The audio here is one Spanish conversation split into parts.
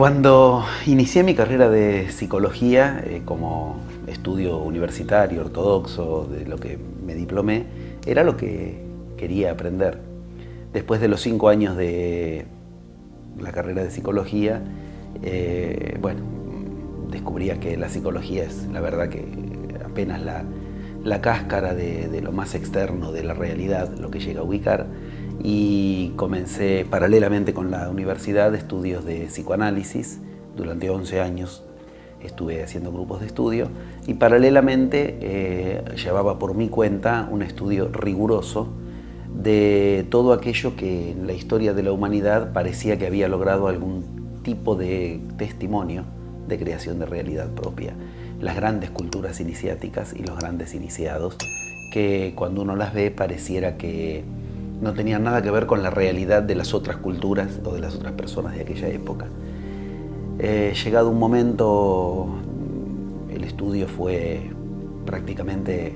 Cuando inicié mi carrera de psicología como estudio universitario, ortodoxo, de lo que me diplomé, era lo que quería aprender. Después de los 5 años de la carrera de psicología, descubría que la psicología es, la verdad, que apenas la cáscara de lo más externo de la realidad, lo que llega a ubicar. Y comencé paralelamente con la universidad estudios de psicoanálisis. Durante 11 años estuve haciendo grupos de estudio y paralelamente llevaba por mi cuenta un estudio riguroso de todo aquello que en la historia de la humanidad parecía que había logrado algún tipo de testimonio de creación de realidad propia. Las grandes culturas iniciáticas y los grandes iniciados, que cuando uno las ve pareciera que no tenían nada que ver con la realidad de las otras culturas o de las otras personas de aquella época. Llegado un momento, el estudio fue prácticamente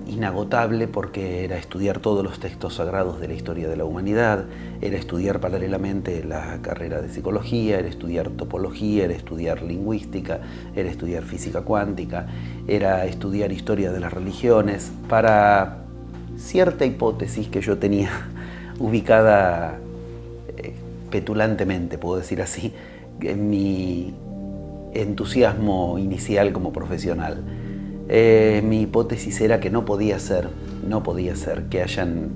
inagotable, porque era estudiar todos los textos sagrados de la historia de la humanidad, era estudiar paralelamente la carrera de psicología, era estudiar topología, era estudiar lingüística, era estudiar física cuántica, era estudiar historia de las religiones, para cierta hipótesis que yo tenía ubicada petulantemente, puedo decir así, en mi entusiasmo inicial como profesional. Mi hipótesis era que no podía ser que hayan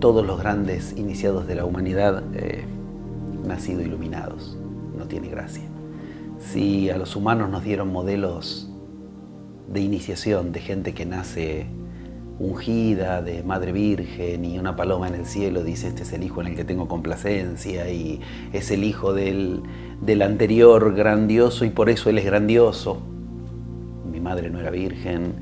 todos los grandes iniciados de la humanidad nacido iluminados. No tiene gracia. Si a los humanos nos dieron modelos de iniciación de gente que nace ungida, de madre virgen, y una paloma en el cielo dice: este es el hijo en el que tengo complacencia, y es el hijo del anterior grandioso y por eso él es grandioso. Mi madre no era virgen.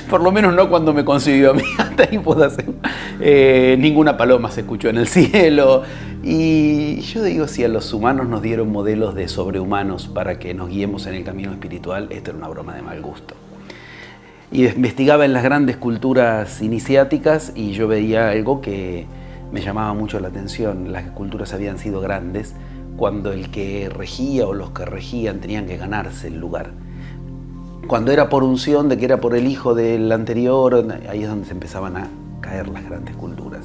Por lo menos no cuando me concibió a mí. Hasta ahí puedo hacer. Ninguna paloma se escuchó en el cielo. Y yo digo, si a los humanos nos dieron modelos de sobrehumanos para que nos guiemos en el camino espiritual, esto era una broma de mal gusto. Y investigaba en las grandes culturas iniciáticas y yo veía algo que me llamaba mucho la atención. Las culturas habían sido grandes cuando el que regía o los que regían tenían que ganarse el lugar. Cuando era por unción de que era por el hijo del anterior, ahí es donde se empezaban a caer las grandes culturas.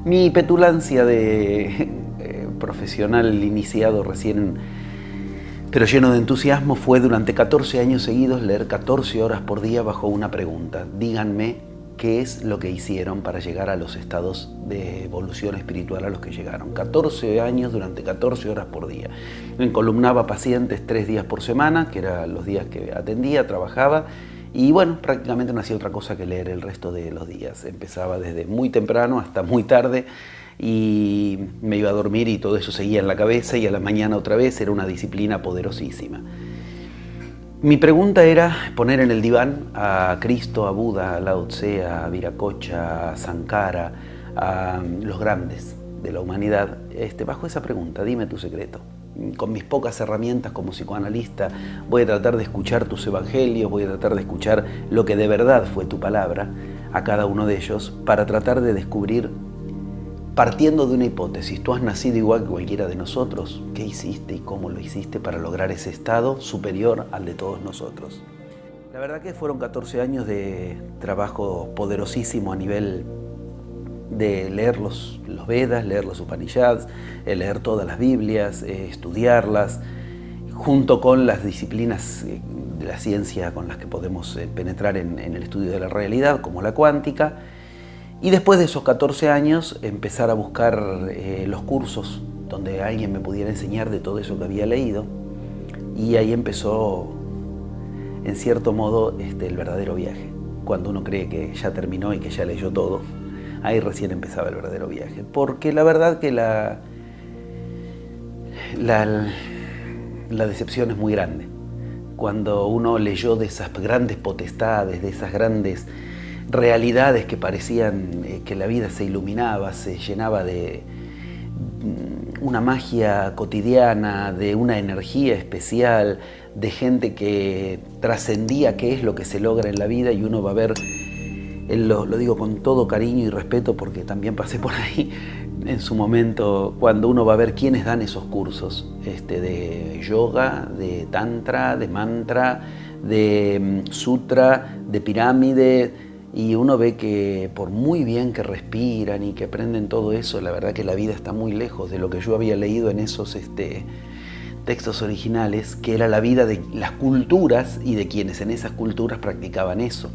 Mi petulancia de profesional iniciado recién, pero lleno de entusiasmo, fue durante 14 años seguidos leer 14 horas por día bajo una pregunta: díganme qué es lo que hicieron para llegar a los estados de evolución espiritual a los que llegaron. 14 años durante 14 horas por día. Encolumnaba pacientes 3 días por semana, que eran los días que atendía, trabajaba, y bueno, prácticamente no hacía otra cosa que leer el resto de los días. Empezaba desde muy temprano hasta muy tarde y me iba a dormir y todo eso seguía en la cabeza, y a la mañana otra vez. Era una disciplina poderosísima. Mi pregunta era poner en el diván a Cristo, a Buda, a Lao Tse, a Viracocha, a Sankara, a los grandes de la humanidad, bajo esa pregunta: dime tu secreto. Con mis pocas herramientas como psicoanalista voy a tratar de escuchar tus evangelios, voy a tratar de escuchar lo que de verdad fue tu palabra a cada uno de ellos, para tratar de descubrir, partiendo de una hipótesis: tú has nacido igual que cualquiera de nosotros. ¿Qué hiciste y cómo lo hiciste para lograr ese estado superior al de todos nosotros? La verdad que fueron 14 años de trabajo poderosísimo a nivel de leer los Vedas, leer los Upanishads, leer todas las Biblias, estudiarlas, junto con las disciplinas de la ciencia con las que podemos penetrar en el estudio de la realidad, como la cuántica. Y después de esos 14 años, empezar a buscar los cursos donde alguien me pudiera enseñar de todo eso que había leído. Y ahí empezó, en cierto modo, el verdadero viaje. Cuando uno cree que ya terminó y que ya leyó todo, ahí recién empezaba el verdadero viaje. Porque la verdad que la decepción es muy grande. Cuando uno leyó de esas grandes potestades, de esas grandes realidades que parecían que la vida se iluminaba, se llenaba de una magia cotidiana, de una energía especial, de gente que trascendía qué es lo que se logra en la vida, y uno va a ver Lo digo con todo cariño y respeto porque también pasé por ahí en su momento, cuando uno va a ver quiénes dan esos cursos de yoga, de tantra, de mantra, de sutra, de pirámide, y uno ve que por muy bien que respiran y que aprenden todo eso, la verdad que la vida está muy lejos de lo que yo había leído en esos textos originales, que era la vida de las culturas y de quienes en esas culturas practicaban eso.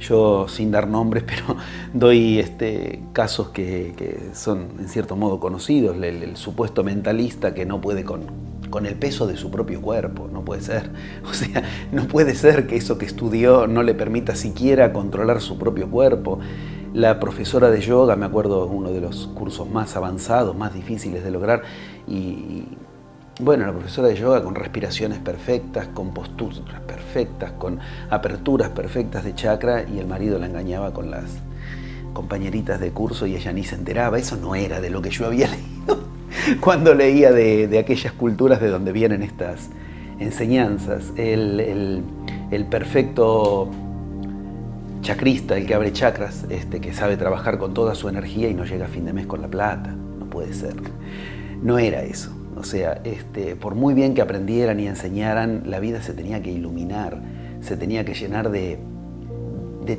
Yo, sin dar nombres, pero doy casos que son en cierto modo conocidos. El supuesto mentalista que no puede con el peso de su propio cuerpo, no puede ser. O sea, no puede ser que eso que estudió no le permita siquiera controlar su propio cuerpo. La profesora de yoga, me acuerdo, uno de los cursos más avanzados, más difíciles de lograr, y bueno, la profesora de yoga con respiraciones perfectas, con posturas perfectas, con aperturas perfectas de chakra, y el marido la engañaba con las compañeritas de curso y ella ni se enteraba. Eso no era de lo que yo había leído cuando leía de aquellas culturas de donde vienen estas enseñanzas. El perfecto chakrista, el que abre chakras, que sabe trabajar con toda su energía y no llega a fin de mes con la plata. No puede ser. No era eso. O sea, por muy bien que aprendieran y enseñaran, la vida se tenía que iluminar, se tenía que llenar de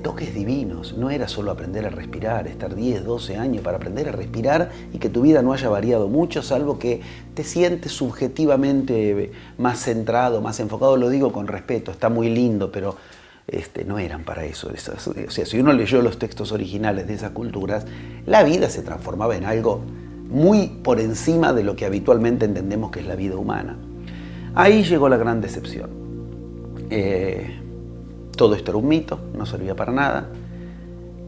toques divinos. No era solo aprender a respirar, estar 10, 12 años para aprender a respirar y que tu vida no haya variado mucho, salvo que te sientes subjetivamente más centrado, más enfocado. Lo digo con respeto, está muy lindo, pero no eran para eso. O sea, si uno leyó los textos originales de esas culturas, la vida se transformaba en algo muy por encima de lo que habitualmente entendemos que es la vida humana. Ahí llegó la gran decepción. Todo esto era un mito, no servía para nada.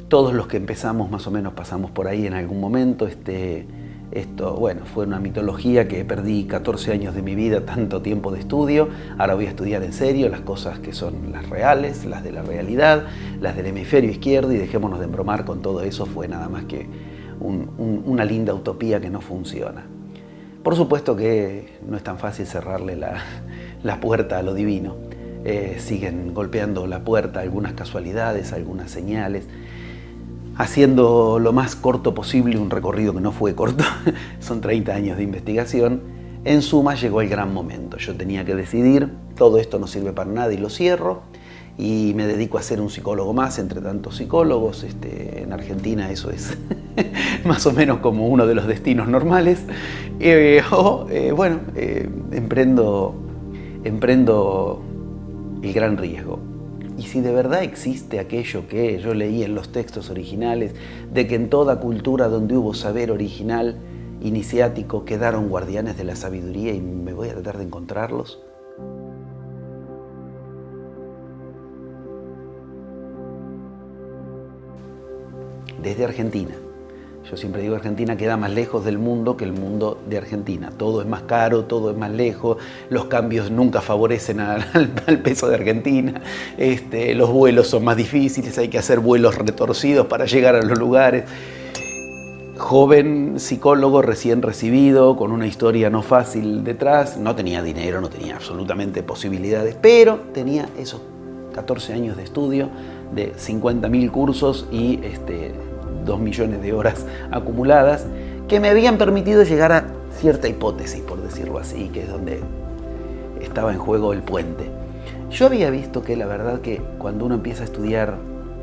Todos los que empezamos más o menos pasamos por ahí en algún momento. Esto, bueno, fue una mitología que perdí 14 años de mi vida, tanto tiempo de estudio. Ahora voy a estudiar en serio las cosas que son las reales, las de la realidad, las del hemisferio izquierdo, y dejémonos de embromar con todo eso. Fue nada más que una linda utopía que no funciona. Por supuesto que no es tan fácil cerrarle la puerta a lo divino. Siguen golpeando la puerta algunas casualidades, algunas señales, haciendo lo más corto posible un recorrido que no fue corto. Son 30 años de investigación. En suma, llegó el gran momento. Yo tenía que decidir, todo esto no sirve para nada y lo cierro, y me dedico a ser un psicólogo más entre tantos psicólogos. En Argentina eso es más o menos como uno de los destinos normales. Emprendo el gran riesgo. Y si de verdad existe aquello que yo leí en los textos originales, de que en toda cultura donde hubo saber original iniciático quedaron guardianes de la sabiduría, y me voy a tratar de encontrarlos. Desde Argentina. Yo siempre digo, Argentina queda más lejos del mundo que el mundo de Argentina. Todo es más caro, todo es más lejos, los cambios nunca favorecen al peso de Argentina, los vuelos son más difíciles, hay que hacer vuelos retorcidos para llegar a los lugares. Joven psicólogo recién recibido, con una historia no fácil detrás, no tenía dinero, no tenía absolutamente posibilidades, pero tenía esos 14 años de estudio, de 50.000 cursos y 2 millones de horas acumuladas, que me habían permitido llegar a cierta hipótesis, por decirlo así, que es donde estaba en juego el puente. Yo había visto que la verdad que cuando uno empieza a estudiar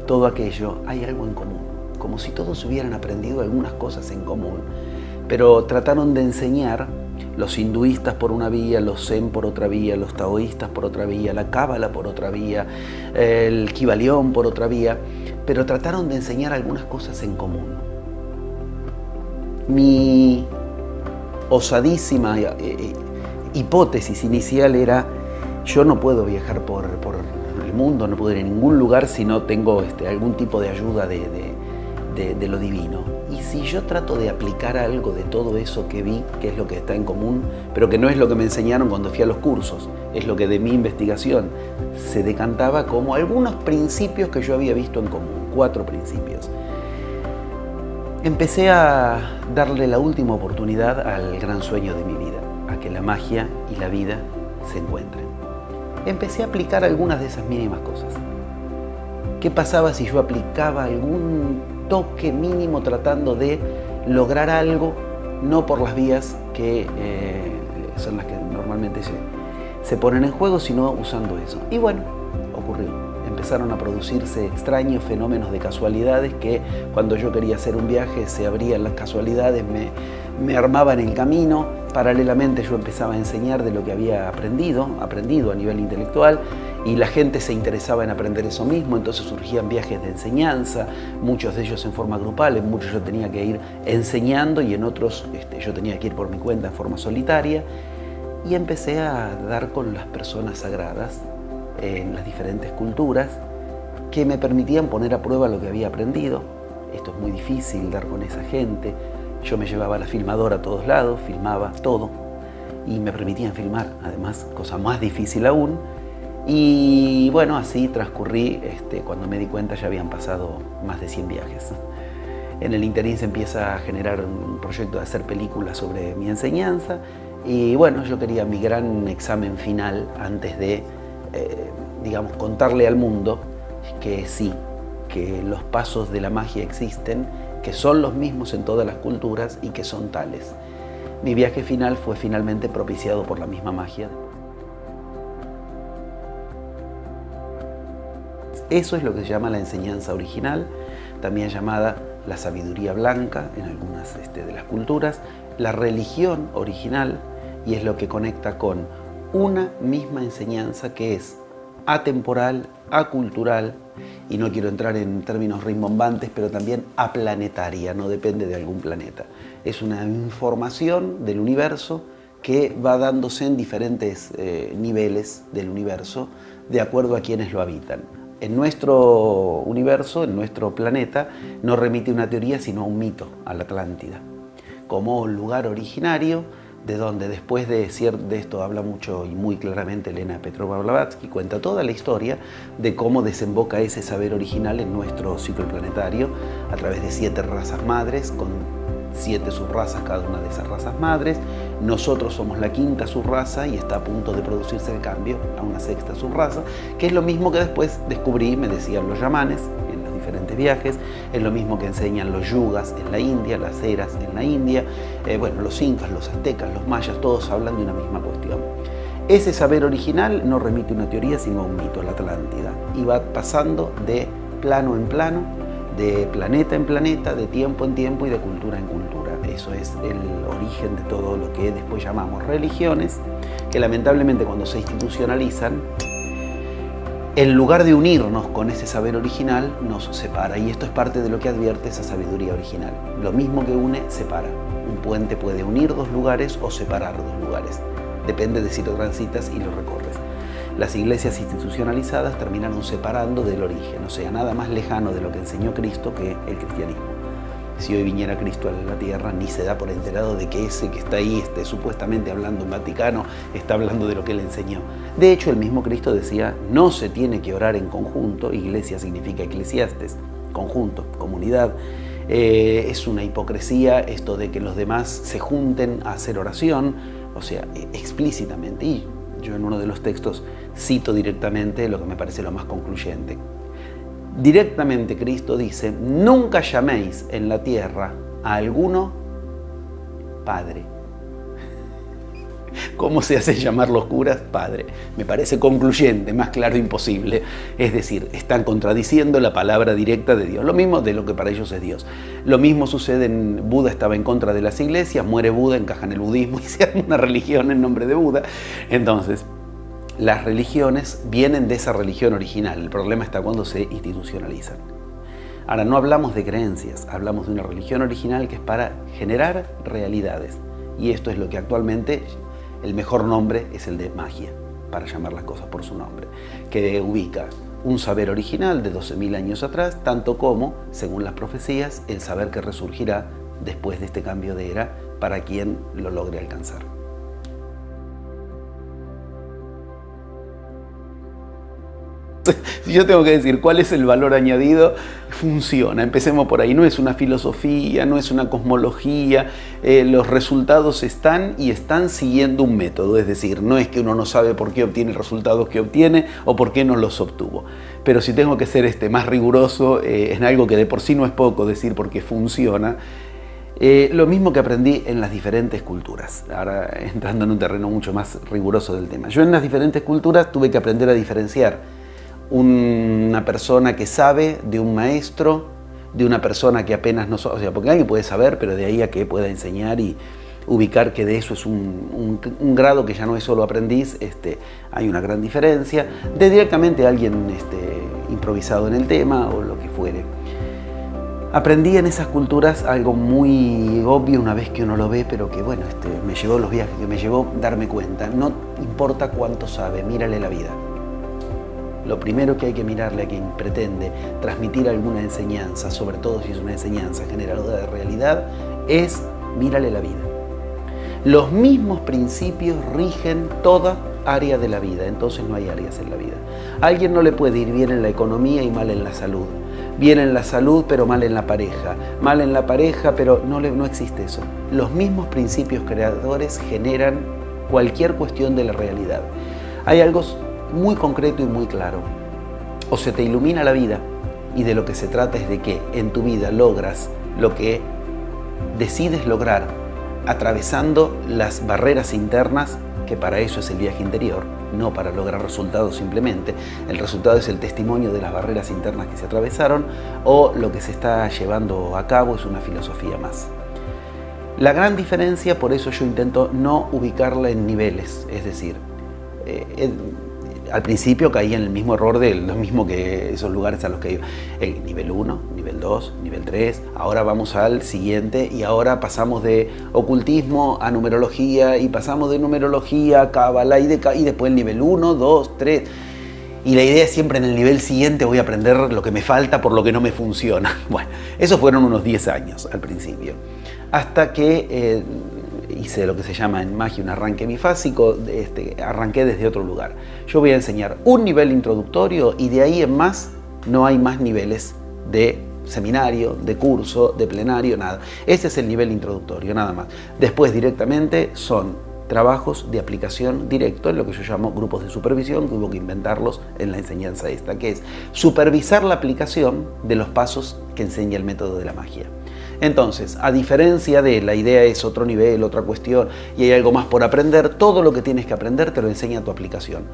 todo aquello, hay algo en común, como si todos hubieran aprendido algunas cosas en común, pero trataron de enseñar, los hinduistas por una vía, los zen por otra vía, los taoístas por otra vía, la cábala por otra vía, el kybalión por otra vía, pero trataron de enseñar algunas cosas en común. Mi osadísima hipótesis inicial era: yo no puedo viajar por el mundo, no puedo ir a ningún lugar si no tengo algún tipo de ayuda de lo divino. Y si yo trato de aplicar algo de todo eso que vi, que es lo que está en común, pero que no es lo que me enseñaron cuando fui a los cursos, es lo que de mi investigación se decantaba como algunos principios que yo había visto en común, 4 principios. Empecé a darle la última oportunidad al gran sueño de mi vida, a que la magia y la vida se encuentren. Empecé a aplicar algunas de esas mínimas cosas. ¿Qué pasaba si yo aplicaba algún toque mínimo tratando de lograr algo, no por las vías que son las que normalmente se ponen en juego, sino usando eso? Y bueno, ocurrió. Empezaron a producirse extraños fenómenos de casualidades que cuando yo quería hacer un viaje se abrían las casualidades, me armaban el camino. Paralelamente yo empezaba a enseñar de lo que había aprendido a nivel intelectual, y la gente se interesaba en aprender eso mismo, entonces surgían viajes de enseñanza, muchos de ellos en forma grupal, en muchos yo tenía que ir enseñando y en otros yo tenía que ir por mi cuenta en forma solitaria, y empecé a dar con las personas sagradas en las diferentes culturas que me permitían poner a prueba lo que había aprendido. Esto es muy difícil, dar con esa gente. Yo me llevaba la filmadora a todos lados, filmaba todo y me permitían filmar, además, cosa más difícil aún. Y bueno, así transcurrí, cuando me di cuenta ya habían pasado más de 100 viajes. En el interín se empieza a generar un proyecto de hacer películas sobre mi enseñanza y bueno, yo quería mi gran examen final antes de, digamos, contarle al mundo que sí, que los pasos de la magia existen, que son los mismos en todas las culturas y que son tales. Mi viaje final fue finalmente propiciado por la misma magia. Eso es lo que se llama la enseñanza original, también llamada la sabiduría blanca en algunas de las culturas, la religión original, y es lo que conecta con una misma enseñanza que es atemporal, acultural, y no quiero entrar en términos rimbombantes, pero también aplanetaria, no depende de algún planeta. Es una información del universo que va dándose en diferentes niveles del universo de acuerdo a quienes lo habitan. En nuestro universo, en nuestro planeta, no remite una teoría sino un mito, a la Atlántida, como lugar originario de donde después de esto habla mucho y muy claramente Elena Petrova Blavatsky, cuenta toda la historia de cómo desemboca ese saber original en nuestro ciclo planetario a través de 7 razas madres, con 7 subrazas cada una de esas razas madres. Nosotros somos la 5ª subraza y está a punto de producirse el cambio a una 6ª subraza, que es lo mismo que después descubrí, me decían los yamanes en los diferentes viajes, es lo mismo que enseñan los yugas en la India, las eras en la India, bueno, los incas, los aztecas, los mayas, todos hablan de una misma cuestión. Ese saber original no remite una teoría sino un mito, la Atlántida, y va pasando de plano en plano, de planeta en planeta, de tiempo en tiempo y de cultura en cultura. Eso es el origen de todo lo que después llamamos religiones, que lamentablemente cuando se institucionalizan, en lugar de unirnos con ese saber original, nos separa. Y esto es parte de lo que advierte esa sabiduría original. Lo mismo que une, separa. Un puente puede unir 2 lugares o separar 2 lugares. Depende de si lo transitas y lo recorres. Las iglesias institucionalizadas terminaron separando del origen, o sea, nada más lejano de lo que enseñó Cristo que el cristianismo. Si hoy viniera Cristo a la tierra, ni se da por enterado de que ese que está ahí, supuestamente hablando en Vaticano, está hablando de lo que él enseñó. De hecho, el mismo Cristo decía, no se tiene que orar en conjunto, iglesia significa eclesiastes, conjunto, comunidad. Es una hipocresía esto de que los demás se junten a hacer oración, o sea, explícitamente. Y yo en uno de los textos cito directamente lo que me parece lo más concluyente. Directamente Cristo dice, nunca llaméis en la tierra a alguno Padre. ¿Cómo se hace llamar los curas? Padre. Me parece concluyente, más claro imposible. Es decir, están contradiciendo la palabra directa de Dios. Lo mismo de lo que para ellos es Dios. Lo mismo sucede en Buda, estaba en contra de las iglesias, muere Buda, encaja en el budismo y se arma una religión en nombre de Buda. Entonces, las religiones vienen de esa religión original. El problema está cuando se institucionalizan. Ahora, no hablamos de creencias, hablamos de una religión original que es para generar realidades. Y esto es lo que actualmente, el mejor nombre es el de magia, para llamar las cosas por su nombre, que ubica un saber original de 12.000 años atrás, tanto como, según las profecías, el saber que resurgirá después de este cambio de era para quien lo logre alcanzar. Si yo tengo que decir cuál es el valor añadido, funciona. Empecemos por ahí. No es una filosofía, no es una cosmología. Los resultados están y están siguiendo un método. Es decir, no es que uno no sabe por qué obtiene resultados que obtiene o por qué no los obtuvo. Pero si tengo que ser más riguroso en algo que de por sí no es poco decir porque funciona, lo mismo que aprendí en las diferentes culturas. Ahora entrando en un terreno mucho más riguroso del tema. Yo en las diferentes culturas tuve que aprender a diferenciar una persona que sabe de un maestro, de una persona que apenas no sabe, o sea, porque alguien puede saber, pero de ahí a que pueda enseñar y ubicar que de eso es un grado que ya no es solo aprendiz, hay una gran diferencia, de directamente alguien improvisado en el tema o lo que fuere. Aprendí en esas culturas algo muy obvio una vez que uno lo ve, pero que bueno, me llevó los viajes, que me llevó a darme cuenta. No importa cuánto sabe, mírale la vida. Lo primero que hay que mirarle a quien pretende transmitir alguna enseñanza, sobre todo si es una enseñanza generadora de realidad, es mírale la vida. Los mismos principios rigen toda área de la vida, entonces no hay áreas en la vida. A alguien no le puede ir bien en la economía y mal en la salud. Bien en la salud, pero mal en la pareja. Mal en la pareja, pero no existe eso. Los mismos principios creadores generan cualquier cuestión de la realidad. Hay algo muy concreto y muy claro. O se te ilumina la vida, y de lo que se trata es de que en tu vida logras lo que decides lograr, atravesando las barreras internas, que para eso es el viaje interior, no para lograr resultados simplemente. El resultado es el testimonio de las barreras internas que se atravesaron, o lo que se está llevando a cabo es una filosofía más. La gran diferencia, por eso yo intento no ubicarla en niveles, es decir, al principio caí en el mismo error de lo mismo que esos lugares a los que iba. El nivel 1, nivel 2, nivel 3, ahora vamos al siguiente y ahora pasamos de ocultismo a numerología y pasamos de numerología a cábala y después el nivel 1, 2, 3. Y la idea es siempre en el nivel siguiente voy a aprender lo que me falta por lo que no me funciona. Bueno, esos fueron unos 10 años al principio. Hasta que hice lo que se llama en magia un arranque bifásico, arranqué desde otro lugar. Yo voy a enseñar un nivel introductorio y de ahí en más no hay más niveles de seminario, de curso, de plenario, nada. Ese es el nivel introductorio, nada más. Después directamente son trabajos de aplicación directo en lo que yo llamo grupos de supervisión, que hubo que inventarlos en la enseñanza esta, que es supervisar la aplicación de los pasos que enseña el método de la magia. Entonces, a diferencia de la idea es otro nivel, otra cuestión, y hay algo más por aprender, todo lo que tienes que aprender te lo enseña tu aplicación.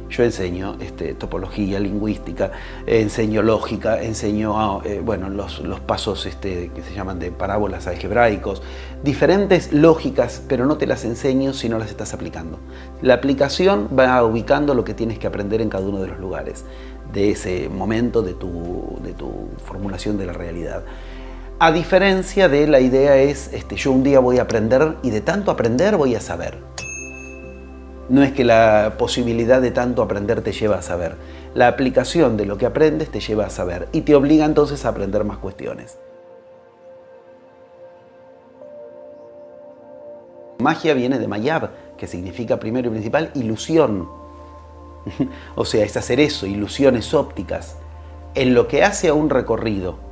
Yo enseño topología lingüística, enseño lógica, enseño los pasos que se llaman de parábolas algebraicos, diferentes lógicas, pero no te las enseño si no las estás aplicando. La aplicación va ubicando lo que tienes que aprender en cada uno de los lugares, de ese momento de tu formulación de la realidad. A diferencia de la idea es, yo un día voy a aprender y de tanto aprender voy a saber. No es que la posibilidad de tanto aprender te lleva a saber. La aplicación de lo que aprendes te lleva a saber y te obliga entonces a aprender más cuestiones. Magia viene de mayab, que significa primero y principal ilusión. O sea, es hacer eso, ilusiones ópticas. En lo que hace a un recorrido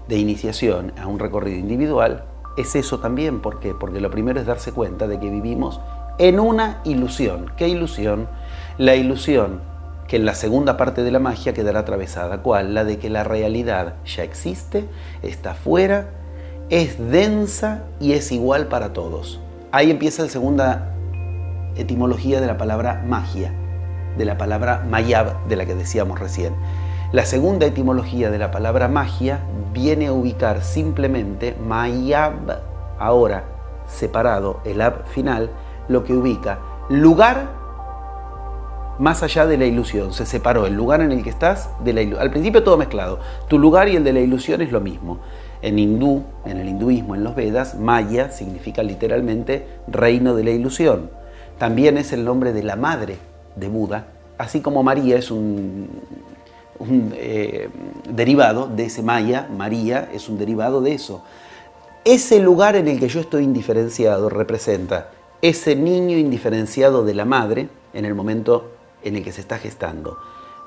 de iniciación, a un recorrido individual, es eso también. ¿Por qué? Porque lo primero es darse cuenta de que vivimos en una ilusión. ¿Qué ilusión? La ilusión que en la segunda parte de la magia quedará atravesada. ¿Cuál? La de que la realidad ya existe, está afuera, es densa y es igual para todos. Ahí empieza la segunda etimología de la palabra magia, de la palabra mayab, de la que decíamos recién. La segunda etimología de la palabra magia viene a ubicar simplemente mayab, ahora separado el ab final, lo que ubica lugar más allá de la ilusión. Se separó el lugar en el que estás de la ilusión. Al principio todo mezclado. Tu lugar y el de la ilusión es lo mismo. En hindú, en el hinduismo, en los Vedas, Maya significa literalmente reino de la ilusión. También es el nombre de la madre de Buda, así como María es un derivado de ese Maya. María es un derivado de eso. Ese lugar en el que yo estoy indiferenciado representa ese niño indiferenciado de la madre en el momento en el que se está gestando.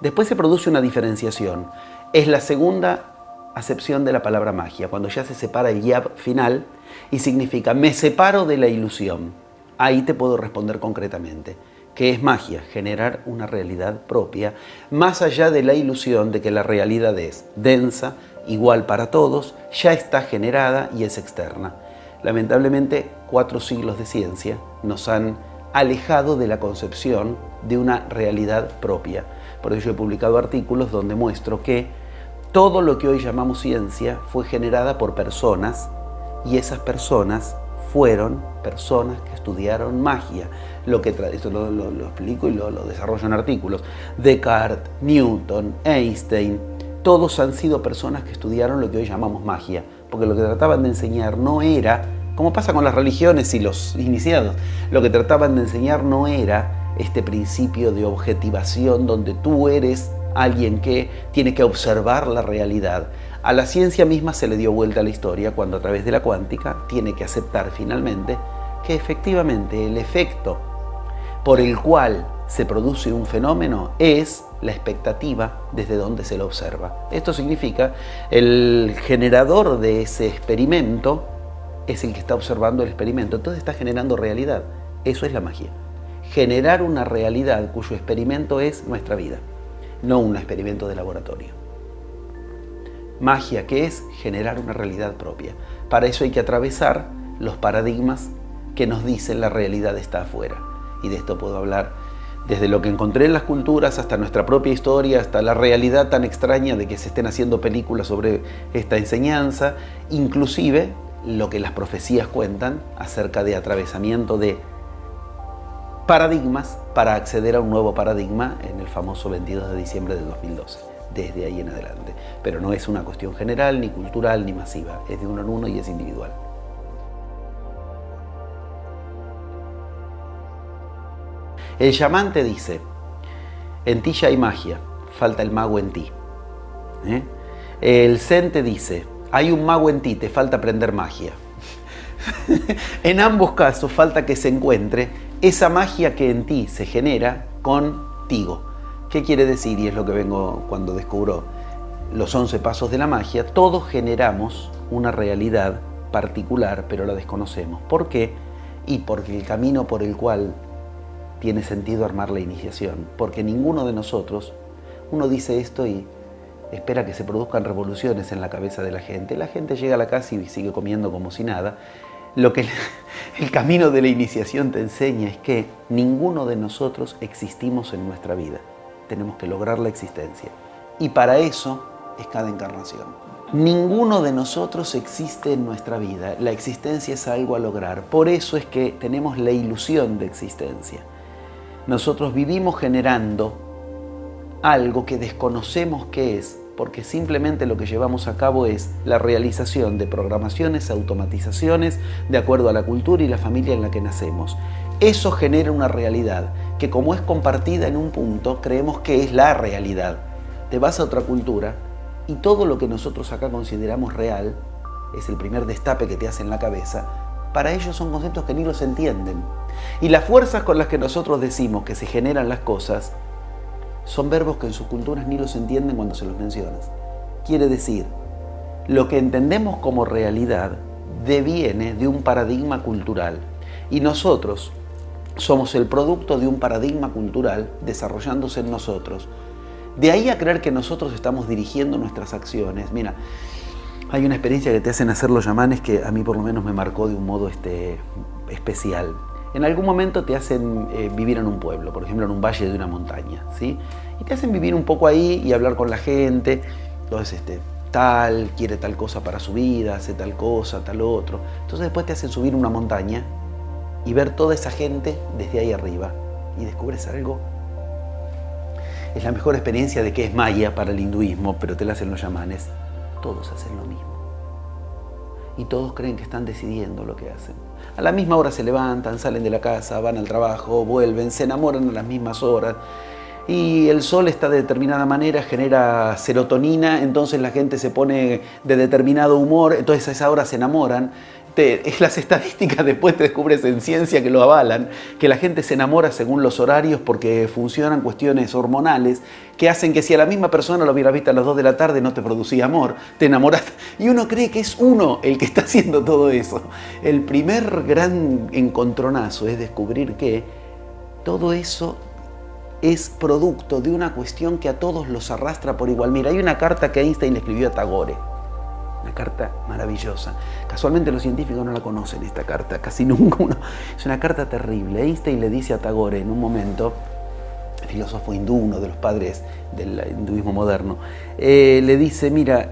Después se produce una diferenciación. Es la segunda acepción de la palabra magia, cuando ya se separa el yab final y significa me separo de la ilusión. Ahí te puedo responder concretamente. ¿Qué es magia? Generar una realidad propia, más allá de la ilusión de que la realidad es densa, igual para todos, ya está generada y es externa. Lamentablemente, 4 siglos de ciencia nos han alejado de la concepción de una realidad propia. Por ello he publicado artículos donde muestro que todo lo que hoy llamamos ciencia fue generada por personas y esas personas fueron personas que estudiaron magia. Esto lo explico y lo desarrollo en artículos. Descartes, Newton, Einstein, todos han sido personas que estudiaron lo que hoy llamamos magia, porque lo que trataban de enseñar no era, como pasa con las religiones y los iniciados, lo que trataban de enseñar no era este principio de objetivación donde tú eres alguien que tiene que observar la realidad. A la ciencia misma se le dio vuelta a la historia cuando a través de la cuántica tiene que aceptar finalmente que efectivamente el efecto por el cual se produce un fenómeno es la expectativa desde donde se lo observa. Esto significa el generador de ese experimento es el que está observando el experimento, entonces está generando realidad. Eso es la magia. Generar una realidad cuyo experimento es nuestra vida, no un experimento de laboratorio. Magia, ¿qué es? Generar una realidad propia. Para eso hay que atravesar los paradigmas que nos dicen la realidad está afuera. Y de esto puedo hablar desde lo que encontré en las culturas hasta nuestra propia historia, hasta la realidad tan extraña de que se estén haciendo películas sobre esta enseñanza, inclusive lo que las profecías cuentan acerca de atravesamiento de paradigmas para acceder a un nuevo paradigma en el famoso 22 de diciembre del 2012. Desde ahí en adelante. Pero no es una cuestión general, ni cultural, ni masiva. Es de uno en uno y es individual. El chamán te dice, en ti ya hay magia, falta el mago en ti. El zen te dice, hay un mago en ti, te falta aprender magia. En ambos casos falta que se encuentre esa magia que en ti se genera contigo. ¿Qué quiere decir? Y es lo que vengo cuando descubro los 11 pasos de la magia. Todos generamos una realidad particular, pero la desconocemos. ¿Por qué? Y porque el camino por el cual tiene sentido armar la iniciación. Porque ninguno de nosotros, uno dice esto y espera que se produzcan revoluciones en la cabeza de la gente. La gente llega a la casa y sigue comiendo como si nada. Lo que el camino de la iniciación te enseña es que ninguno de nosotros existimos en nuestra vida. Tenemos que lograr la existencia. Y para eso es cada encarnación. Ninguno de nosotros existe en nuestra vida. La existencia es algo a lograr. Por eso es que tenemos la ilusión de existencia. Nosotros vivimos generando algo que desconocemos qué es, porque simplemente lo que llevamos a cabo es la realización de programaciones, automatizaciones, de acuerdo a la cultura y la familia en la que nacemos. Eso genera una realidad que, como es compartida en un punto, creemos que es la realidad. Te vas a otra cultura y todo lo que nosotros acá consideramos real, es el primer destape que te hace en la cabeza, para ellos son conceptos que ni los entienden. Y las fuerzas con las que nosotros decimos que se generan las cosas son verbos que en sus culturas ni los entienden cuando se los mencionas. Quiere decir, lo que entendemos como realidad deviene de un paradigma cultural. Y nosotros somos el producto de un paradigma cultural desarrollándose en nosotros. De ahí a creer que nosotros estamos dirigiendo nuestras acciones. Mira, hay una experiencia que te hacen hacer los chamanes que a mí por lo menos me marcó de un modo especial. En algún momento te hacen vivir en un pueblo, por ejemplo en un valle de una montaña, ¿sí? Y te hacen vivir un poco ahí y hablar con la gente. Entonces, tal, quiere tal cosa para su vida, hace tal cosa, tal otro. Entonces después te hacen subir una montaña y ver toda esa gente desde ahí arriba. Y descubres algo. Es la mejor experiencia de que es maya para el hinduismo, pero te la hacen los chamanes. Todos hacen lo mismo. Y todos creen que están decidiendo lo que hacen. A la misma hora se levantan, salen de la casa, van al trabajo, vuelven, se enamoran a las mismas horas. Y el sol está de determinada manera, genera serotonina, entonces la gente se pone de determinado humor, entonces a esa hora se enamoran. las estadísticas después te descubres en ciencia que lo avalan, que la gente se enamora según los horarios porque funcionan cuestiones hormonales que hacen que si a la misma persona lo hubieras visto a las 2 de la tarde no te producía amor, te enamoraste. Y uno cree que es uno el que está haciendo todo eso. El primer gran encontronazo es descubrir que todo eso es producto de una cuestión que a todos los arrastra por igual. Mira, hay una carta que Einstein le escribió a Tagore. Una carta maravillosa. Casualmente los científicos no la conocen esta carta, casi nunca uno. Es una carta terrible. Einstein le dice a Tagore en un momento, filósofo hindú, uno de los padres del hinduismo moderno, le dice, mira,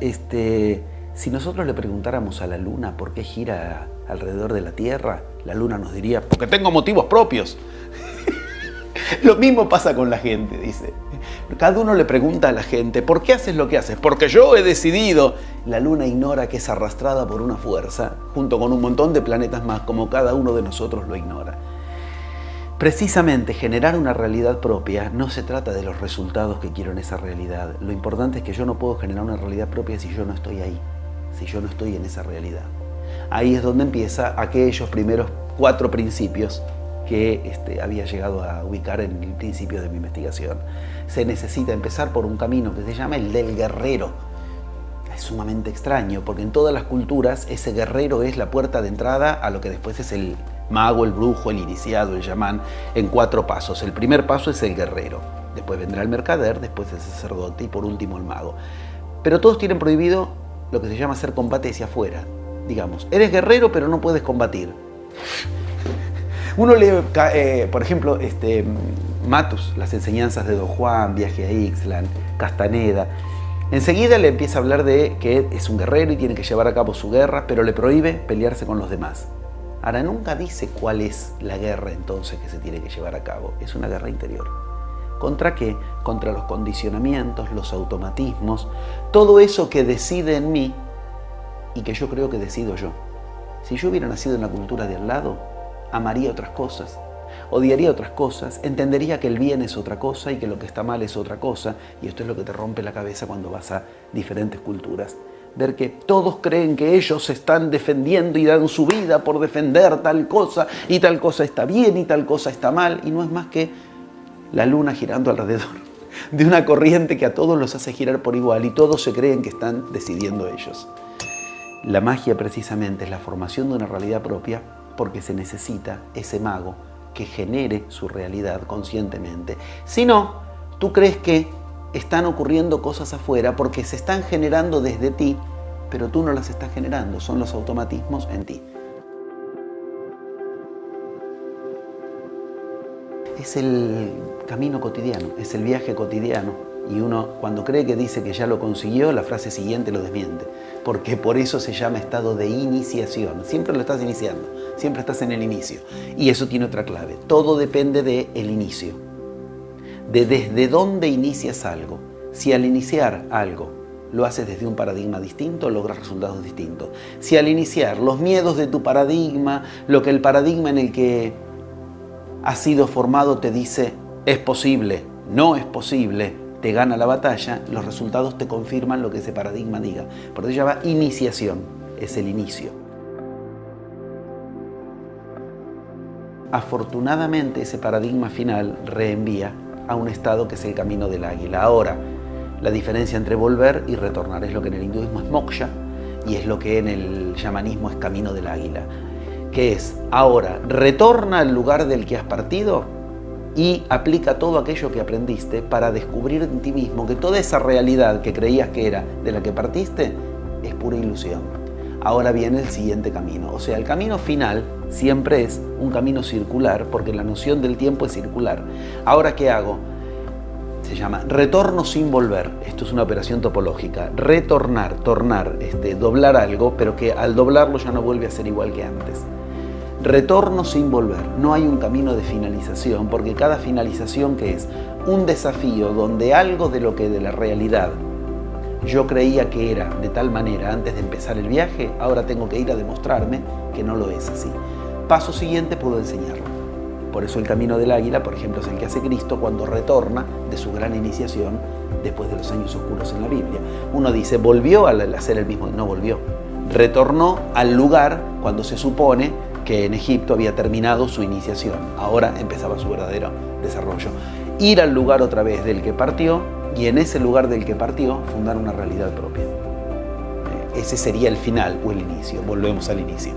si nosotros le preguntáramos a la luna por qué gira alrededor de la Tierra, la luna nos diría, porque tengo motivos propios. Lo mismo pasa con la gente, dice. Cada uno le pregunta a la gente, ¿por qué haces lo que haces? Porque yo he decidido. La luna ignora que es arrastrada por una fuerza, junto con un montón de planetas más, como cada uno de nosotros lo ignora. Precisamente generar una realidad propia no se trata de los resultados que quiero en esa realidad. Lo importante es que yo no puedo generar una realidad propia si yo no estoy ahí, si yo no estoy en esa realidad. Ahí es donde empieza aquellos primeros 4 principios que había llegado a ubicar en el principio de mi investigación. Se necesita empezar por un camino que se llama el del guerrero. Es sumamente extraño, porque en todas las culturas ese guerrero es la puerta de entrada a lo que después es el mago, el brujo, el iniciado, el chamán, en 4 pasos. El primer paso es el guerrero, después vendrá el mercader, después el sacerdote y por último el mago. Pero todos tienen prohibido lo que se llama hacer combate hacia afuera. Digamos, eres guerrero pero no puedes combatir. Uno lee, por ejemplo, Matus, las enseñanzas de Don Juan, Viaje a Ixtlan, Castaneda. Enseguida le empieza a hablar de que es un guerrero y tiene que llevar a cabo su guerra, pero le prohíbe pelearse con los demás. Ahora, nunca dice cuál es la guerra entonces que se tiene que llevar a cabo. Es una guerra interior. ¿Contra qué? Contra los condicionamientos, los automatismos, todo eso que decide en mí y que yo creo que decido yo. Si yo hubiera nacido en la cultura de al lado, amaría otras cosas, odiaría otras cosas, entendería que el bien es otra cosa y que lo que está mal es otra cosa, y esto es lo que te rompe la cabeza cuando vas a diferentes culturas. Ver que todos creen que ellos se están defendiendo y dan su vida por defender tal cosa, y tal cosa está bien y tal cosa está mal, y no es más que la luna girando alrededor de una corriente que a todos los hace girar por igual y todos se creen que están decidiendo ellos. La magia precisamente es la formación de una realidad propia, porque se necesita ese mago que genere su realidad conscientemente. Si no, tú crees que están ocurriendo cosas afuera porque se están generando desde ti, pero tú no las estás generando, son los automatismos en ti. Es el camino cotidiano, es el viaje cotidiano. Y uno, cuando cree que dice que ya lo consiguió, la frase siguiente lo desmiente. Porque por eso se llama estado de iniciación. Siempre lo estás iniciando, siempre estás en el inicio. Y eso tiene otra clave. Todo depende del inicio. De desde dónde inicias algo. Si al iniciar algo lo haces desde un paradigma distinto, logras resultados distintos. Si al iniciar los miedos de tu paradigma, lo que el paradigma en el que has sido formado te dice es posible, no es posible, te gana la batalla, los resultados te confirman lo que ese paradigma diga. Por eso se llama iniciación, es el inicio. Afortunadamente ese paradigma final reenvía a un estado que es el camino del águila. Ahora, la diferencia entre volver y retornar es lo que en el hinduismo es moksha y es lo que en el shamanismo es camino del águila. Que es, ahora, retorna al lugar del que has partido y aplica todo aquello que aprendiste para descubrir en ti mismo que toda esa realidad que creías que era de la que partiste es pura ilusión. Ahora viene el siguiente camino. O sea, el camino final siempre es un camino circular porque la noción del tiempo es circular. Ahora, ¿qué hago? Se llama retorno sin volver. Esto es una operación topológica. Retornar, tornar, doblar algo, pero que al doblarlo ya no vuelve a ser igual que antes. Retorno sin volver. No hay un camino de finalización, porque cada finalización que es un desafío donde algo de lo que de la realidad yo creía que era de tal manera antes de empezar el viaje, ahora tengo que ir a demostrarme que no lo es así. Paso siguiente, puedo enseñarlo. Por eso el camino del águila, por ejemplo, es el que hace Cristo cuando retorna de su gran iniciación después de los años oscuros en la Biblia. Uno dice, ¿volvió a hacer el mismo? No volvió. retornó al lugar cuando se supone que en Egipto había terminado su iniciación. Ahora empezaba su verdadero desarrollo. Ir al lugar otra vez del que partió y en ese lugar del que partió fundar una realidad propia. Ese sería el final o el inicio. Volvemos al inicio.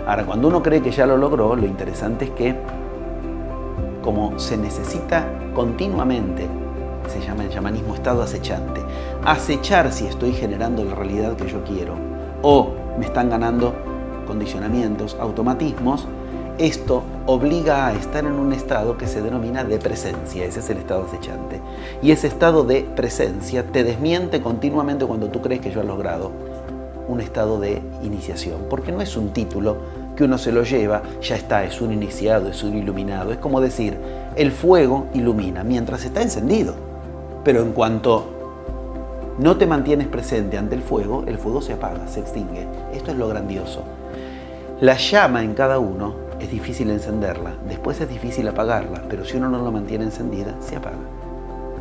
Ahora, cuando uno cree que ya lo logró, lo interesante es que como se necesita continuamente, se llama en chamanismo estado acechante, acechar si estoy generando la realidad que yo quiero o me están ganando condicionamientos, automatismos, esto obliga a estar en un estado que se denomina de presencia. Ese es el estado acechante. Y ese estado de presencia te desmiente continuamente cuando tú crees que yo he logrado un estado de iniciación, porque no es un título que uno se lo lleva, ya está, es un iniciado, es un iluminado. Es como decir, el fuego ilumina mientras está encendido, pero en cuanto no te mantienes presente ante el fuego se apaga, se extingue. Esto es lo grandioso. La llama en cada uno es difícil encenderla, después es difícil apagarla, pero si uno no la mantiene encendida, se apaga.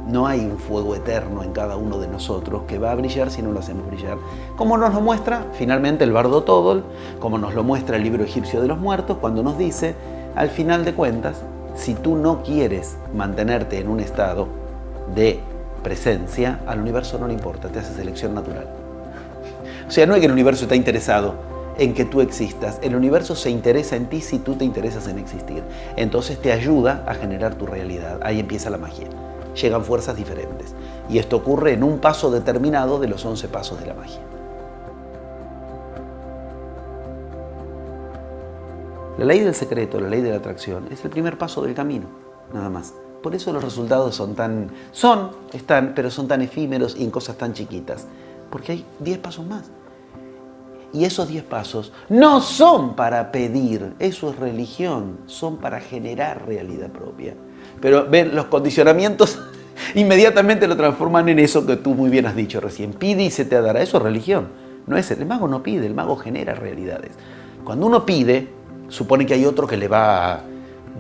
No hay un fuego eterno en cada uno de nosotros que va a brillar si no lo hacemos brillar. Como nos lo muestra finalmente el Bardo Todol, como nos lo muestra el libro egipcio de los muertos, cuando nos dice, al final de cuentas, si tú no quieres mantenerte en un estado de presencia, al universo no le importa, te hace selección natural. O sea, no es que el universo está interesado en que tú existas, el universo se interesa en ti si tú te interesas en existir. Entonces te ayuda a generar tu realidad. Ahí empieza la magia. Llegan fuerzas diferentes. Y esto ocurre en un paso determinado de los 11 pasos de la magia. La ley del secreto, la ley de la atracción, es el primer paso del camino, nada más. Por eso los resultados están, pero son tan efímeros y en cosas tan chiquitas. Porque hay 10 pasos más. Y esos 10 pasos no son para pedir, eso es religión, son para generar realidad propia. Pero ven, los condicionamientos inmediatamente lo transforman en eso que tú muy bien has dicho recién. Pide y se te dará, eso es religión. No es el mago no pide, el mago genera realidades. Cuando uno pide, supone que hay otro que le va a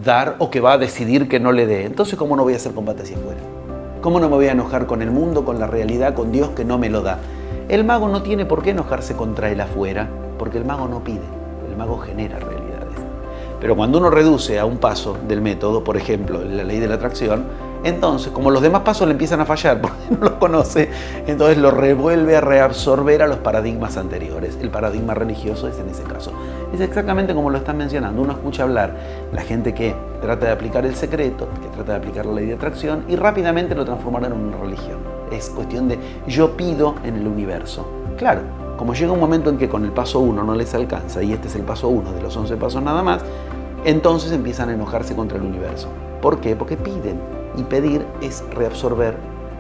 dar o que va a decidir que no le dé. Entonces, ¿cómo no voy a hacer combate hacia afuera? ¿Cómo no me voy a enojar con el mundo, con la realidad, con Dios que no me lo da? El mago no tiene por qué enojarse contra el afuera, porque el mago no pide, el mago genera realidades. Pero cuando uno reduce a un paso del método, por ejemplo, la ley de la atracción, entonces, como los demás pasos le empiezan a fallar porque no los conoce, entonces lo revuelve a reabsorber a los paradigmas anteriores. El paradigma religioso es en ese caso. Es exactamente como lo están mencionando. Uno escucha hablar la gente que trata de aplicar el secreto, que trata de aplicar la ley de atracción y rápidamente lo transformarán en una religión. Es cuestión de yo pido en el universo. Claro, como llega un momento en que con el paso 1 no les alcanza y este es el paso 1 de los 11 pasos nada más, entonces empiezan a enojarse contra el universo. ¿Por qué? Porque piden. Y pedir es reabsorber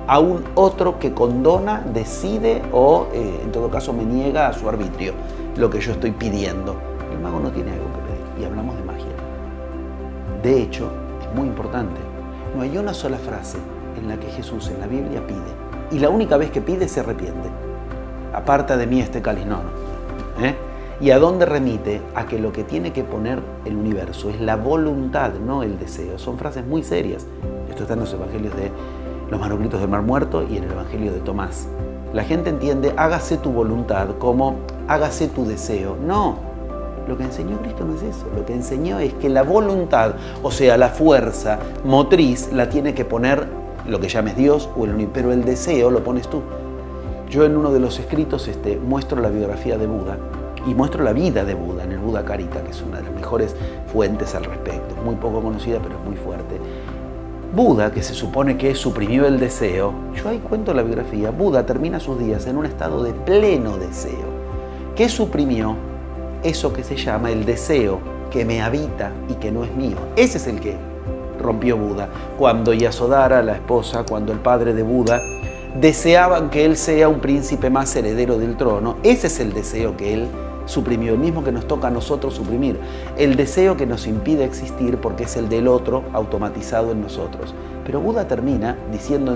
a un otro que condona, decide o en todo caso me niega a su arbitrio lo que yo estoy pidiendo. El mago no tiene algo que pedir y hablamos de magia. De hecho, es muy importante. No hay una sola frase en la que Jesús en la Biblia pide y la única vez que pide se arrepiente. Aparta de mí este cáliz, no. ¿Y a dónde remite? A que lo que tiene que poner el universo es la voluntad, no el deseo. Son frases muy serias. Esto está en los evangelios de los manuscritos del Mar Muerto y en el evangelio de Tomás. La gente entiende, hágase tu voluntad como hágase tu deseo. No, lo que enseñó Cristo no es eso. Lo que enseñó es que la voluntad, o sea, la fuerza motriz, la tiene que poner lo que llames Dios, o pero el deseo lo pones tú. Yo en uno de los escritos muestro la biografía de Buda y muestro la vida de Buda en el Buda Carita, que es una de las mejores fuentes al respecto. Muy poco conocida, pero es muy fuerte. Buda, que se supone que suprimió el deseo, yo ahí cuento la biografía, Buda termina sus días en un estado de pleno deseo. ¿Qué suprimió? Eso que se llama el deseo que me habita y que no es mío. Ese es el que rompió Buda. Cuando Yasodhara, la esposa, cuando el padre de Buda, deseaban que él sea un príncipe más heredero del trono, ese es el deseo que él suprimió, el mismo que nos toca a nosotros suprimir, el deseo que nos impide existir porque es el del otro automatizado en nosotros. Pero Buda termina diciendo